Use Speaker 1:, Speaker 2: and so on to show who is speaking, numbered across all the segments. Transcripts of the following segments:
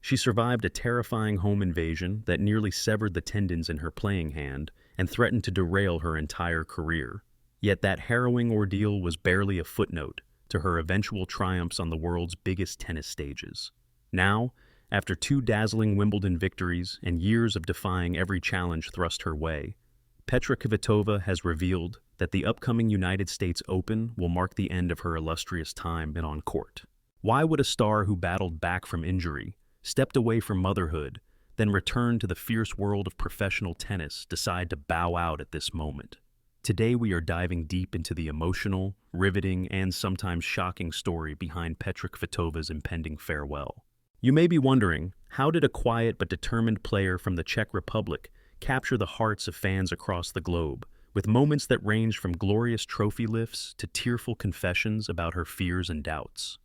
Speaker 1: She survived a terrifying home invasion that nearly severed the tendons in her playing hand and threatened to derail her entire career. Yet that harrowing ordeal was barely a footnote to her eventual triumphs on the world's biggest tennis stages. Now, after 2 dazzling Wimbledon victories and years of defying every challenge thrust her way, Petra Kvitova has revealed that the upcoming United States Open will mark the end of her illustrious time on court. Why would a star who battled back from injury, stepped away from motherhood, then returned to the fierce world of professional tennis decide to bow out at this moment? Today we are diving deep into the emotional, riveting, and sometimes shocking story behind Petra Kvitova's impending farewell. You may be wondering, how did a quiet but determined player from the Czech Republic capture the hearts of fans across the globe, with moments that ranged from glorious trophy lifts to tearful confessions about her fears and doubts?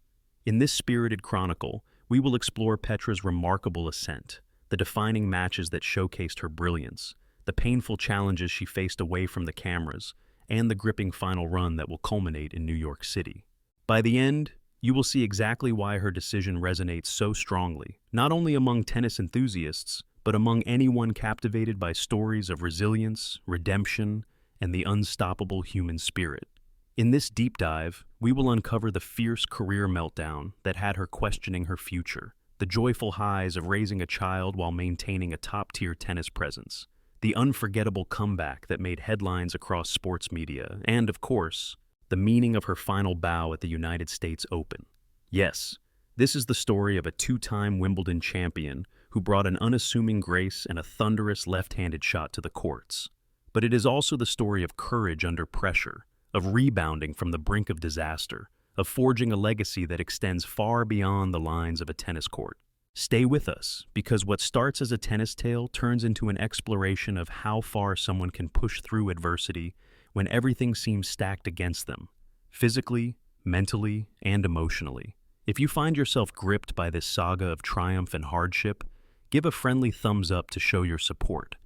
Speaker 1: In this spirited chronicle, we will explore Petra's remarkable ascent, the defining matches that showcased her brilliance, the painful challenges she faced away from the cameras, and the gripping final run that will culminate in New York City. By the end, you will see exactly why her decision resonates so strongly, not only among tennis enthusiasts, but among anyone captivated by stories of resilience, redemption, and the unstoppable human spirit. In this deep dive, we will uncover the fierce career meltdown that had her questioning her future, the joyful highs of raising a child while maintaining a top-tier tennis presence, the unforgettable comeback that made headlines across sports media, and, of course, the meaning of her final bow at the United States Open. Yes, this is the story of a 2-time Wimbledon champion who brought an unassuming grace and a thunderous left-handed shot to the courts. But it is also the story of courage under pressure, of rebounding from the brink of disaster, of forging a legacy that extends far beyond the lines of a tennis court. Stay with us, because what starts as a tennis tale turns into an exploration of how far someone can push through adversity when everything seems stacked against them, physically, mentally, and emotionally. If you find yourself gripped by this saga of triumph and hardship, give a friendly thumbs up to show your support.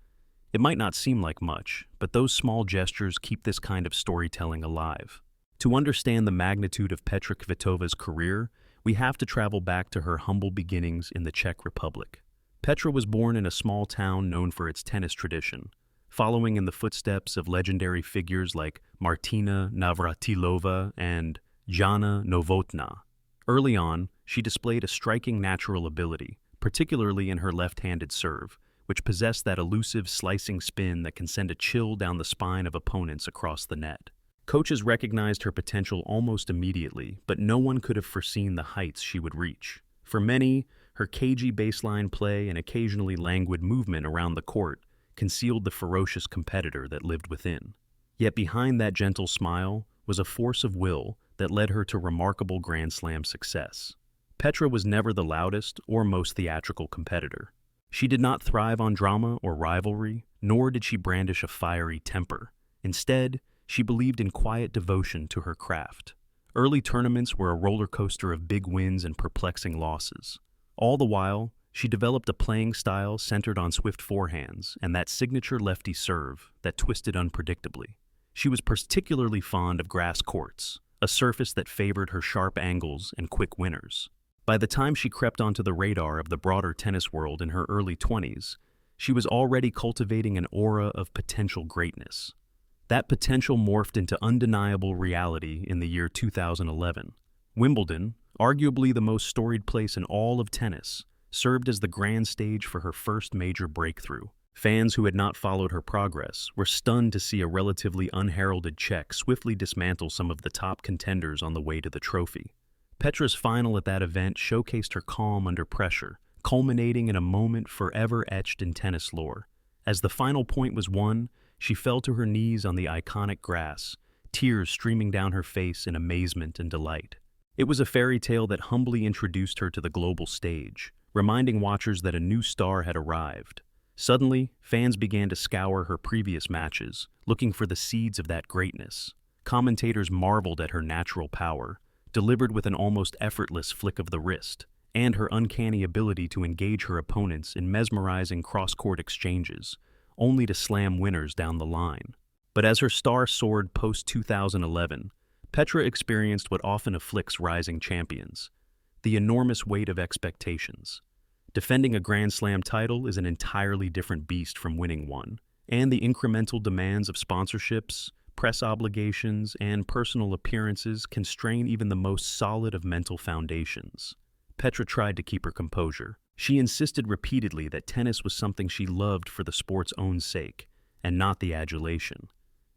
Speaker 1: It might not seem like much, but those small gestures keep this kind of storytelling alive. To understand the magnitude of Petra Kvitova's career, we have to travel back to her humble beginnings in the Czech Republic. Petra was born in a small town known for its tennis tradition, following in the footsteps of legendary figures like Martina Navratilova and Jana Novotná. Early on, she displayed a striking natural ability, particularly in her left-handed serve, which possessed that elusive slicing spin that can send a chill down the spine of opponents across the net. Coaches recognized her potential almost immediately, but no one could have foreseen the heights she would reach. For many, her cagey baseline play and occasionally languid movement around the court concealed the ferocious competitor that lived within. Yet behind that gentle smile was a force of will that led her to remarkable Grand Slam success. Petra was never the loudest or most theatrical competitor. She did not thrive on drama or rivalry, nor did she brandish a fiery temper. Instead, she believed in quiet devotion to her craft. Early tournaments were a roller coaster of big wins and perplexing losses. All the while, she developed a playing style centered on swift forehands and that signature lefty serve that twisted unpredictably. She was particularly fond of grass courts, a surface that favored her sharp angles and quick winners. By the time she crept onto the radar of the broader tennis world in her early 20s, she was already cultivating an aura of potential greatness. That potential morphed into undeniable reality in the year 2011. Wimbledon, arguably the most storied place in all of tennis, served as the grand stage for her first major breakthrough. Fans who had not followed her progress were stunned to see a relatively unheralded Czech swiftly dismantle some of the top contenders on the way to the trophy. Petra's final at that event showcased her calm under pressure, culminating in a moment forever etched in tennis lore. As the final point was won, she fell to her knees on the iconic grass, tears streaming down her face in amazement and delight. It was a fairy tale that humbly introduced her to the global stage, reminding watchers that a new star had arrived. Suddenly, fans began to scour her previous matches, looking for the seeds of that greatness. Commentators marveled at her natural power, delivered with an almost effortless flick of the wrist, and her uncanny ability to engage her opponents in mesmerizing cross-court exchanges, only to slam winners down the line. But as her star soared post-2011, Petra experienced what often afflicts rising champions: the enormous weight of expectations. Defending a Grand Slam title is an entirely different beast from winning one, and the incremental demands of sponsorships, press obligations, and personal appearances can strain even the most solid of mental foundations. Petra tried to keep her composure. She insisted repeatedly that tennis was something she loved for the sport's own sake, and not the adulation.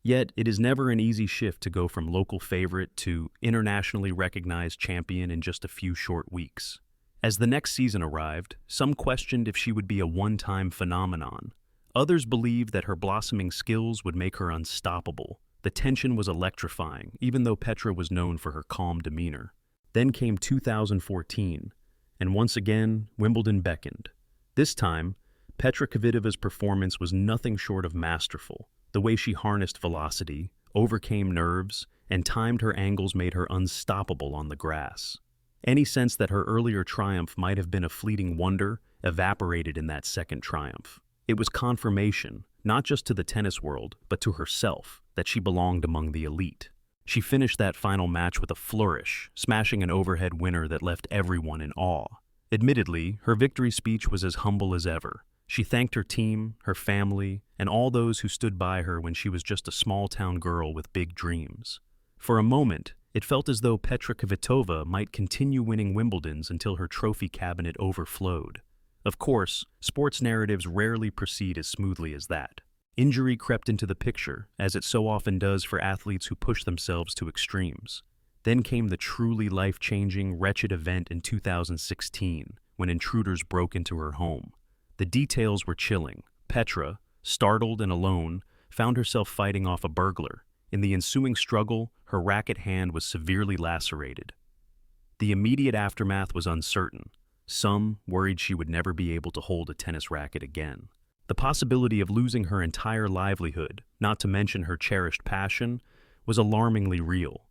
Speaker 1: Yet, it is never an easy shift to go from local favorite to internationally recognized champion in just a few short weeks. As the next season arrived, some questioned if she would be a one-time phenomenon. Others believed that her blossoming skills would make her unstoppable. The tension was electrifying, even though Petra was known for her calm demeanor. Then came 2014, and once again, Wimbledon beckoned. This time, Petra Kvitova's performance was nothing short of masterful. The way she harnessed velocity, overcame nerves, and timed her angles made her unstoppable on the grass. Any sense that her earlier triumph might have been a fleeting wonder evaporated in that second triumph. It was confirmation, not just to the tennis world, but to herself, that she belonged among the elite. She finished that final match with a flourish, smashing an overhead winner that left everyone in awe. Admittedly, her victory speech was as humble as ever. She thanked her team, her family, and all those who stood by her when she was just a small-town girl with big dreams. For a moment, it felt as though Petra Kvitova might continue winning Wimbledons until her trophy cabinet overflowed. Of course, sports narratives rarely proceed as smoothly as that. Injury crept into the picture, as it so often does for athletes who push themselves to extremes. Then came the truly life-changing, wretched event in 2016, when intruders broke into her home. The details were chilling. Petra, startled and alone, found herself fighting off a burglar. In the ensuing struggle, her racket hand was severely lacerated. The immediate aftermath was uncertain. Some worried she would never be able to hold a tennis racket again. The possibility of losing her entire livelihood, not to mention her cherished passion, was alarmingly real.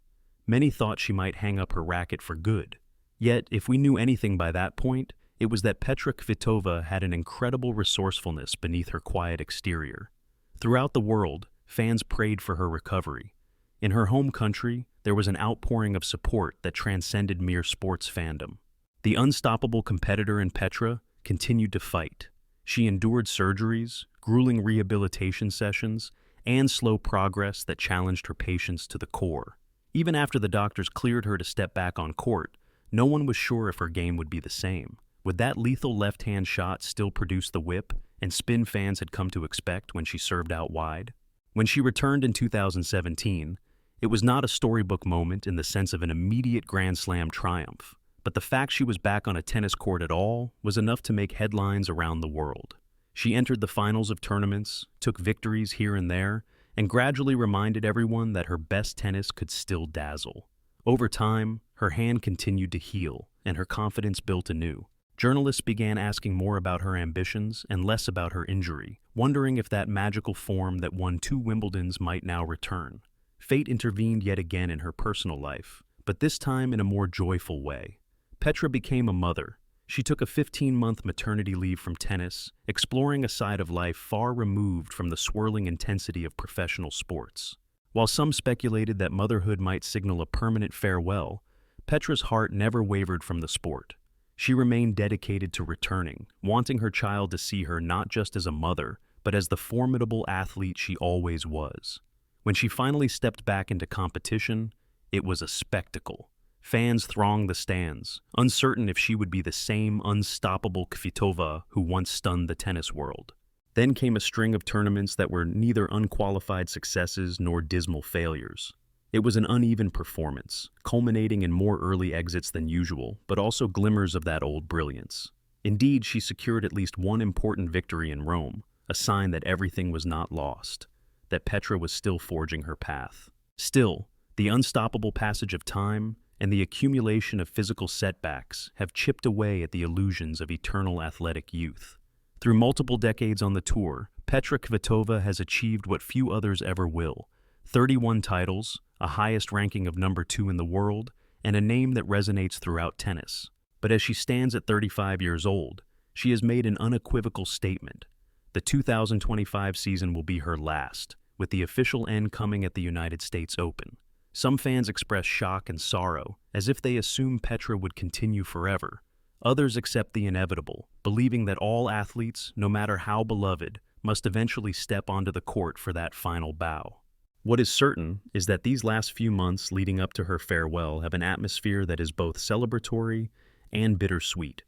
Speaker 1: Many thought she might hang up her racket for good. Yet, if we knew anything by that point, it was that Petra Kvitova had an incredible resourcefulness beneath her quiet exterior. Throughout the world, fans prayed for her recovery. In her home country, there was an outpouring of support that transcended mere sports fandom. The unstoppable competitor in Petra continued to fight. She endured surgeries, grueling rehabilitation sessions, and slow progress that challenged her patience to the core. Even after the doctors cleared her to step back on court, no one was sure if her game would be the same. Would that lethal left-hand shot still produce the whip and spin fans had come to expect when she served out wide? When she returned in 2017, it was not a storybook moment in the sense of an immediate Grand Slam triumph, but the fact she was back on a tennis court at all was enough to make headlines around the world. She entered the finals of tournaments, took victories here and there, and gradually reminded everyone that her best tennis could still dazzle. Over time, her hand continued to heal, and her confidence built anew. Journalists began asking more about her ambitions and less about her injury, wondering if that magical form that won 2 Wimbledons might now return. Fate intervened yet again in her personal life, but this time in a more joyful way. Petra became a mother. She took a 15-month maternity leave from tennis, exploring a side of life far removed from the swirling intensity of professional sports. While some speculated that motherhood might signal a permanent farewell, Petra's heart never wavered from the sport. She remained dedicated to returning, wanting her child to see her not just as a mother, but as the formidable athlete she always was. When she finally stepped back into competition, it was a spectacle. Fans thronged the stands, uncertain if she would be the same unstoppable Kvitova who once stunned the tennis world. Then came a string of tournaments that were neither unqualified successes nor dismal failures. It was an uneven performance, culminating in more early exits than usual, but also glimmers of that old brilliance. Indeed, she secured at least one important victory in Rome, a sign that everything was not lost, that Petra was still forging her path. Still, the unstoppable passage of time and the accumulation of physical setbacks have chipped away at the illusions of eternal athletic youth. Through multiple decades on the tour, Petra Kvitova has achieved what few others ever will: 31 titles, a highest ranking of number 2 in the world, and a name that resonates throughout tennis. But as she stands at 35 years old, she has made an unequivocal statement. The 2025 season will be her last, with the official end coming at the United States Open. Some fans express shock and sorrow, as if they assume Petra would continue forever. Others accept the inevitable, believing that all athletes, no matter how beloved, must eventually step onto the court for that final bow. What is certain is that these last few months leading up to her farewell have an atmosphere that is both celebratory and bittersweet.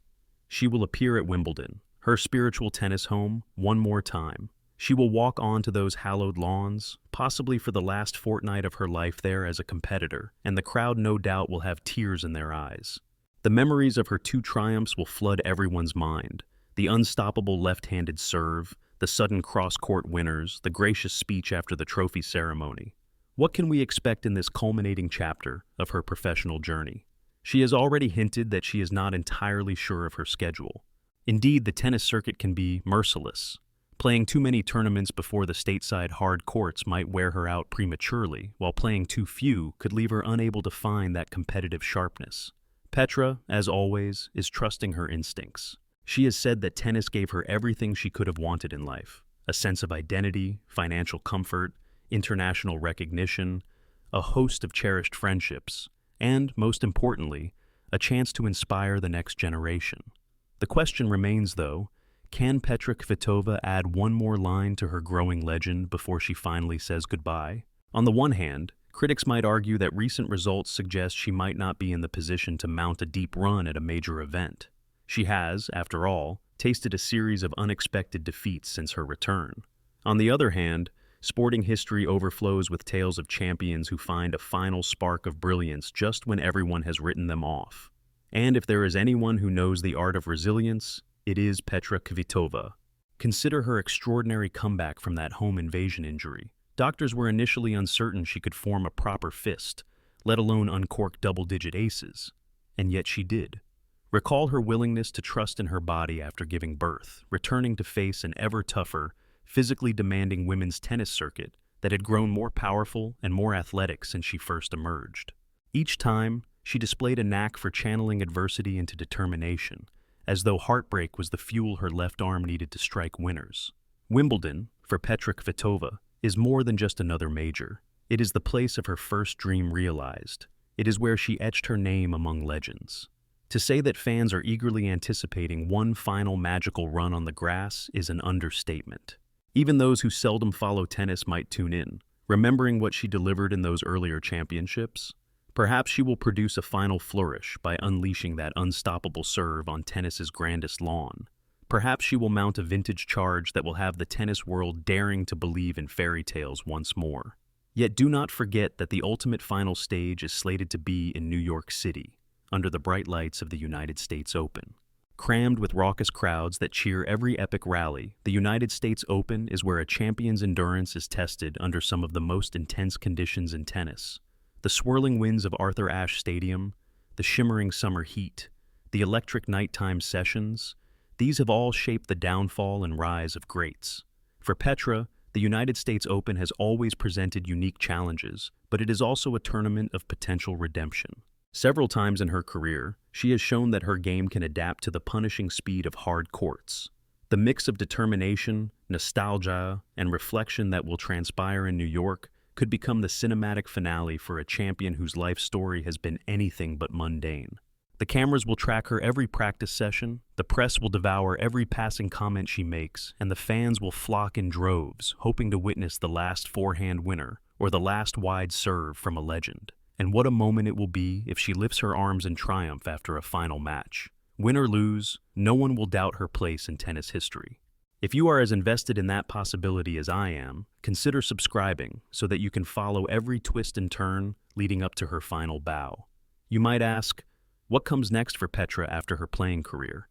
Speaker 1: She will appear at Wimbledon, her spiritual tennis home, one more time. She will walk onto those hallowed lawns, possibly for the last fortnight of her life there as a competitor, and the crowd no doubt will have tears in their eyes. The memories of her two triumphs will flood everyone's mind. The unstoppable left-handed serve, the sudden cross-court winners, the gracious speech after the trophy ceremony. What can we expect in this culminating chapter of her professional journey? She has already hinted that she is not entirely sure of her schedule. Indeed, the tennis circuit can be merciless. Playing too many tournaments before the stateside hard courts might wear her out prematurely, while playing too few could leave her unable to find that competitive sharpness. Petra, as always, is trusting her instincts. She has said that tennis gave her everything she could have wanted in life: a sense of identity, financial comfort, international recognition, a host of cherished friendships, and, most importantly, a chance to inspire the next generation. The question remains, though, can Petra Kvitova add one more line to her growing legend before she finally says goodbye? On the one hand, critics might argue that recent results suggest she might not be in the position to mount a deep run at a major event. She has, after all, tasted a series of unexpected defeats since her return. On the other hand, sporting history overflows with tales of champions who find a final spark of brilliance just when everyone has written them off. And if there is anyone who knows the art of resilience, it is Petra Kvitova. Consider her extraordinary comeback from that home invasion injury. Doctors were initially uncertain she could form a proper fist, let alone uncork double-digit aces. And yet she did. Recall her willingness to trust in her body after giving birth, returning to face an ever-tougher, physically demanding women's tennis circuit that had grown more powerful and more athletic since she first emerged. Each time, she displayed a knack for channeling adversity into determination, as though heartbreak was the fuel her left arm needed to strike winners. Wimbledon, for Petra Kvitova, is more than just another major. It is the place of her first dream realized. It is where she etched her name among legends. To say that fans are eagerly anticipating one final magical run on the grass is an understatement. Even those who seldom follow tennis might tune in, remembering what she delivered in those earlier championships. Perhaps she will produce a final flourish by unleashing that unstoppable serve on tennis's grandest lawn. Perhaps she will mount a vintage charge that will have the tennis world daring to believe in fairy tales once more. Yet do not forget that the ultimate final stage is slated to be in New York City, under the bright lights of the United States Open. Crammed with raucous crowds that cheer every epic rally, the United States Open is where a champion's endurance is tested under some of the most intense conditions in tennis. The swirling winds of Arthur Ashe Stadium, the shimmering summer heat, the electric nighttime sessions, these have all shaped the downfall and rise of greats. For Petra, the United States Open has always presented unique challenges, but it is also a tournament of potential redemption. Several times in her career, she has shown that her game can adapt to the punishing speed of hard courts. The mix of determination, nostalgia, and reflection that will transpire in New York could become the cinematic finale for a champion whose life story has been anything but mundane. The cameras will track her every practice session, the press will devour every passing comment she makes, and the fans will flock in droves, hoping to witness the last forehand winner or the last wide serve from a legend. And what a moment it will be if she lifts her arms in triumph after a final match. Win or lose, no one will doubt her place in tennis history. If you are as invested in that possibility as I am, consider subscribing so that you can follow every twist and turn leading up to her final bow. You might ask, what comes next for Petra after her playing career?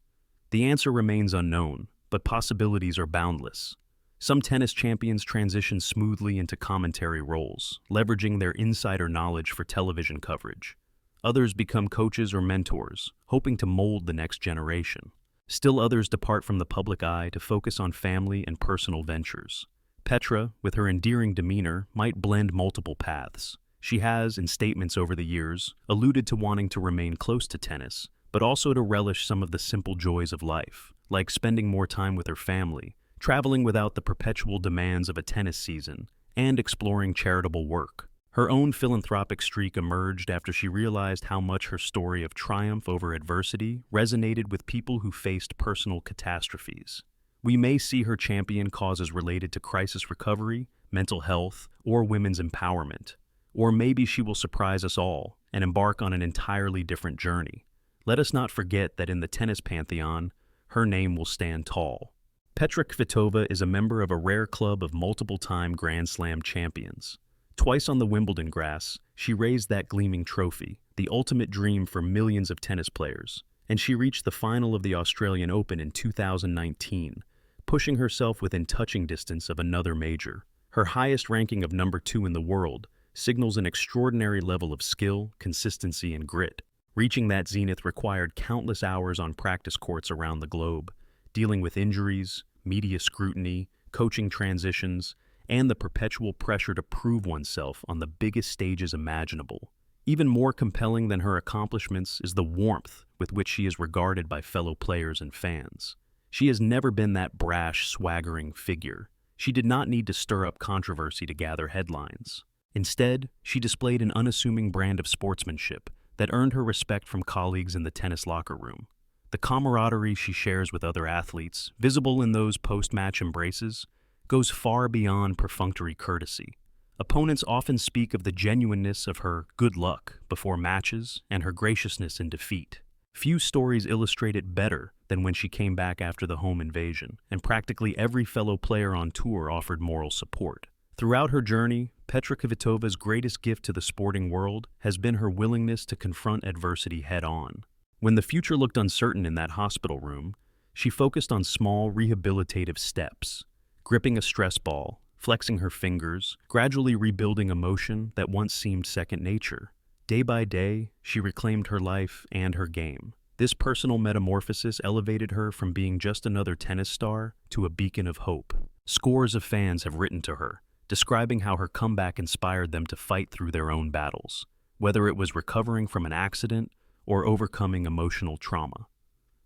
Speaker 1: The answer remains unknown, but possibilities are boundless. Some tennis champions transition smoothly into commentary roles, leveraging their insider knowledge for television coverage. Others become coaches or mentors, hoping to mold the next generation. Still others depart from the public eye to focus on family and personal ventures. Petra, with her endearing demeanor, might blend multiple paths. She has, in statements over the years, alluded to wanting to remain close to tennis, but also to relish some of the simple joys of life, like spending more time with her family, traveling without the perpetual demands of a tennis season, and exploring charitable work. Her own philanthropic streak emerged after she realized how much her story of triumph over adversity resonated with people who faced personal catastrophes. We may see her champion causes related to crisis recovery, mental health, or women's empowerment. Or maybe she will surprise us all and embark on an entirely different journey. Let us not forget that in the tennis pantheon, her name will stand tall. Petra Kvitova is a member of a rare club of multiple-time Grand Slam champions. Twice on the Wimbledon grass, she raised that gleaming trophy, the ultimate dream for millions of tennis players, and she reached the final of the Australian Open in 2019, pushing herself within touching distance of another major. Her highest ranking of number 2 in the world signals an extraordinary level of skill, consistency, and grit. Reaching that zenith required countless hours on practice courts around the globe, dealing with injuries, media scrutiny, coaching transitions, and the perpetual pressure to prove oneself on the biggest stages imaginable. Even more compelling than her accomplishments is the warmth with which she is regarded by fellow players and fans. She has never been that brash, swaggering figure. She did not need to stir up controversy to gather headlines. Instead, she displayed an unassuming brand of sportsmanship that earned her respect from colleagues in the tennis locker room. The camaraderie she shares with other athletes, visible in those post-match embraces, goes far beyond perfunctory courtesy. Opponents often speak of the genuineness of her good luck before matches and her graciousness in defeat. Few stories illustrate it better than when she came back after the home invasion, and practically every fellow player on tour offered moral support. Throughout her journey, Petra Kvitova's greatest gift to the sporting world has been her willingness to confront adversity head-on. When the future looked uncertain in that hospital room, she focused on small rehabilitative steps, gripping a stress ball, flexing her fingers, gradually rebuilding emotion that once seemed second nature. Day by day, she reclaimed her life and her game. This personal metamorphosis elevated her from being just another tennis star to a beacon of hope. Scores of fans have written to her, describing how her comeback inspired them to fight through their own battles, whether it was recovering from an accident or overcoming emotional trauma.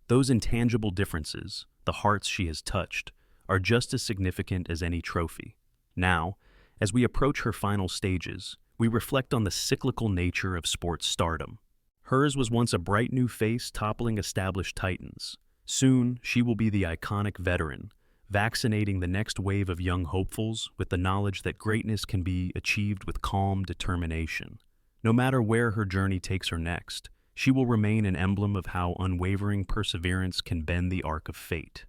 Speaker 1: Those intangible differences, the hearts she has touched, are just as significant as any trophy. Now, as we approach her final stages, we reflect on the cyclical nature of sports stardom. Hers was once a bright new face toppling established titans. Soon, she will be the iconic veteran, vaccinating the next wave of young hopefuls with the knowledge that greatness can be achieved with calm determination. No matter where her journey takes her next, she will remain an emblem of how unwavering perseverance can bend the arc of fate.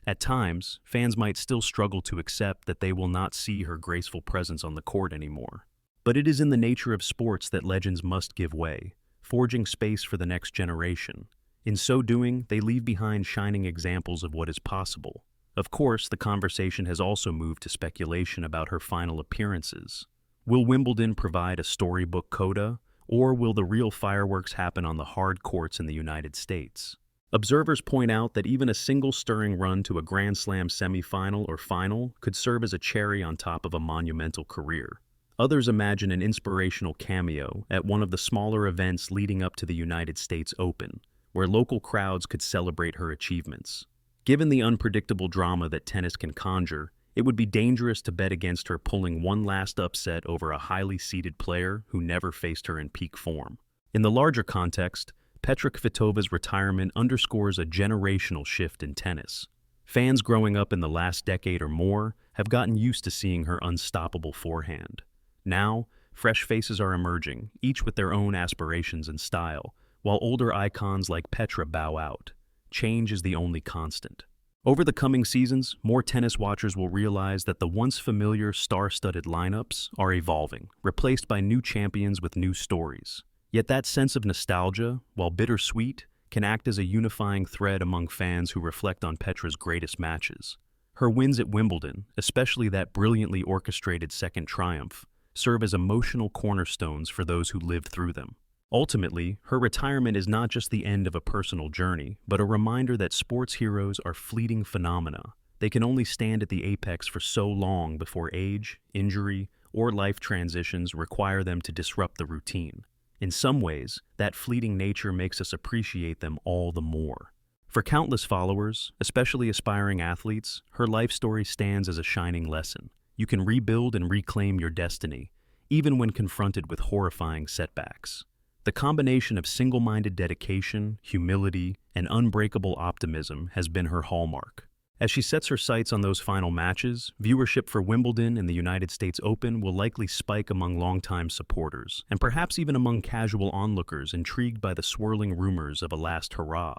Speaker 1: At times, fans might still struggle to accept that they will not see her graceful presence on the court anymore. But it is in the nature of sports that legends must give way, forging space for the next generation. In so doing, they leave behind shining examples of what is possible. Of course, the conversation has also moved to speculation about her final appearances. Will Wimbledon provide a storybook coda, or will the real fireworks happen on the hard courts in the United States? Observers point out that even a single stirring run to a Grand Slam semifinal or final could serve as a cherry on top of a monumental career. Others imagine an inspirational cameo at one of the smaller events leading up to the United States Open, where local crowds could celebrate her achievements. Given the unpredictable drama that tennis can conjure, it would be dangerous to bet against her pulling one last upset over a highly seeded player who never faced her in peak form. In the larger context, Petra Kvitova's retirement underscores a generational shift in tennis. Fans growing up in the last decade or more have gotten used to seeing her unstoppable forehand. Now, fresh faces are emerging, each with their own aspirations and style, while older icons like Petra bow out. Change is the only constant. Over the coming seasons, more tennis watchers will realize that the once familiar star-studded lineups are evolving, replaced by new champions with new stories. Yet that sense of nostalgia, while bittersweet, can act as a unifying thread among fans who reflect on Petra's greatest matches. Her wins at Wimbledon, especially that brilliantly orchestrated second triumph, serve as emotional cornerstones for those who lived through them. Ultimately, her retirement is not just the end of a personal journey, but a reminder that sports heroes are fleeting phenomena. They can only stand at the apex for so long before age, injury, or life transitions require them to disrupt the routine. In some ways, that fleeting nature makes us appreciate them all the more. For countless followers, especially aspiring athletes, her life story stands as a shining lesson. You can rebuild and reclaim your destiny, even when confronted with horrifying setbacks. The combination of single-minded dedication, humility, and unbreakable optimism has been her hallmark. As she sets her sights on those final matches, viewership for Wimbledon and the United States Open will likely spike among longtime supporters, and perhaps even among casual onlookers intrigued by the swirling rumors of a last hurrah.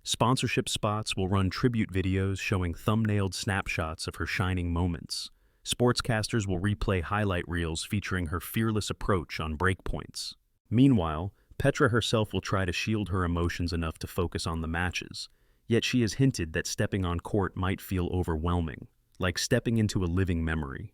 Speaker 1: Sponsorship spots will run tribute videos showing thumbnailed snapshots of her shining moments. Sportscasters will replay highlight reels featuring her fearless approach on breakpoints. Meanwhile, Petra herself will try to shield her emotions enough to focus on the matches, yet she has hinted that stepping on court might feel overwhelming, like stepping into a living memory.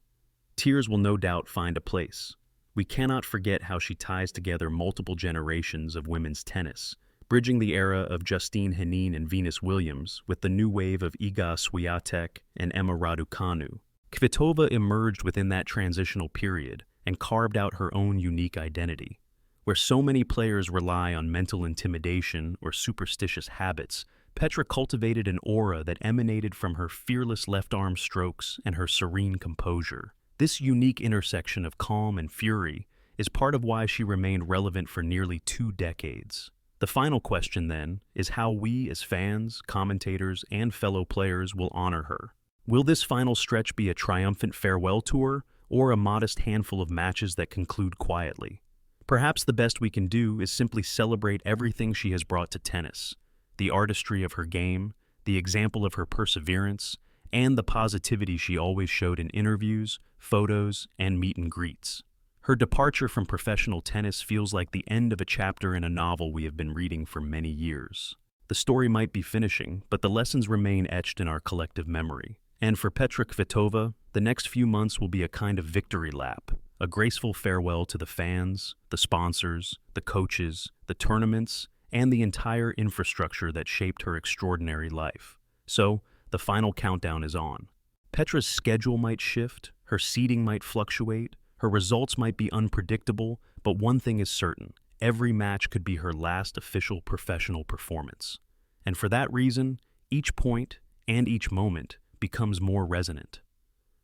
Speaker 1: Tears will no doubt find a place. We cannot forget how she ties together multiple generations of women's tennis, bridging the era of Justine Henin and Venus Williams with the new wave of Iga Swiatek and Emma Raducanu. Kvitova emerged within that transitional period and carved out her own unique identity. Where so many players rely on mental intimidation or superstitious habits, Petra cultivated an aura that emanated from her fearless left-arm strokes and her serene composure. This unique intersection of calm and fury is part of why she remained relevant for nearly 2 decades. The final question, then, is how we as fans, commentators, and fellow players will honor her. Will this final stretch be a triumphant farewell tour, or a modest handful of matches that conclude quietly? Perhaps the best we can do is simply celebrate everything she has brought to tennis, the artistry of her game, the example of her perseverance, and the positivity she always showed in interviews, photos, and meet and greets. Her departure from professional tennis feels like the end of a chapter in a novel we have been reading for many years. The story might be finishing, but the lessons remain etched in our collective memory. And for Petra Kvitova, the next few months will be a kind of victory lap, a graceful farewell to the fans, the sponsors, the coaches, the tournaments, and the entire infrastructure that shaped her extraordinary life. So, the final countdown is on. Petra's schedule might shift, her seeding might fluctuate, her results might be unpredictable, but one thing is certain: every match could be her last official professional performance. And for that reason, each point and each moment becomes more resonant.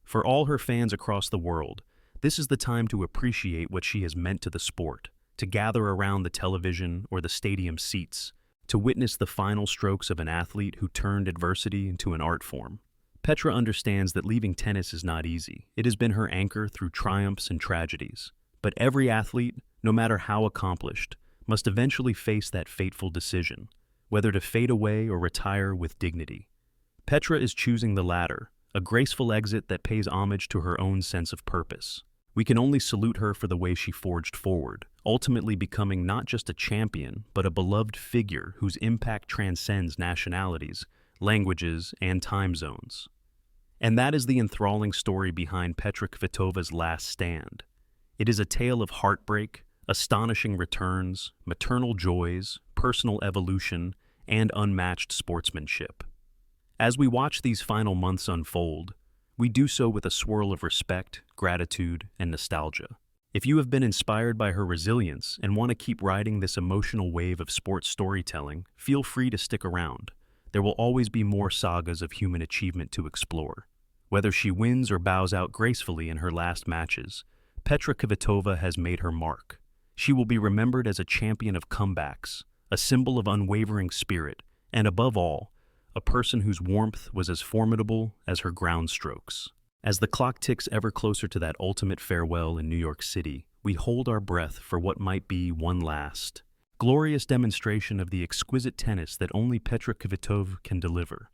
Speaker 1: For all her fans across the world, this is the time to appreciate what she has meant to the sport, to gather around the television or the stadium seats, to witness the final strokes of an athlete who turned adversity into an art form. Petra understands that leaving tennis is not easy. It has been her anchor through triumphs and tragedies. But every athlete, no matter how accomplished, must eventually face that fateful decision, whether to fade away or retire with dignity. Petra is choosing the latter, a graceful exit that pays homage to her own sense of purpose. We can only salute her for the way she forged forward, ultimately becoming not just a champion, but a beloved figure whose impact transcends nationalities, languages, and time zones. And that is the enthralling story behind Petra Kvitova's last stand. It is a tale of heartbreak, astonishing returns, maternal joys, personal evolution, and unmatched sportsmanship. As we watch these final months unfold, we do so with a swirl of respect, gratitude, and nostalgia. If you have been inspired by her resilience and want to keep riding this emotional wave of sports storytelling, feel free to stick around. There will always be more sagas of human achievement to explore. Whether she wins or bows out gracefully in her last matches, Petra Kvitova has made her mark. She will be remembered as a champion of comebacks, a symbol of unwavering spirit, and above all, a person whose warmth was as formidable as her ground strokes. As the clock ticks ever closer to that ultimate farewell in New York City, we hold our breath for what might be one last, glorious demonstration of the exquisite tennis that only Petra Kvitova can deliver.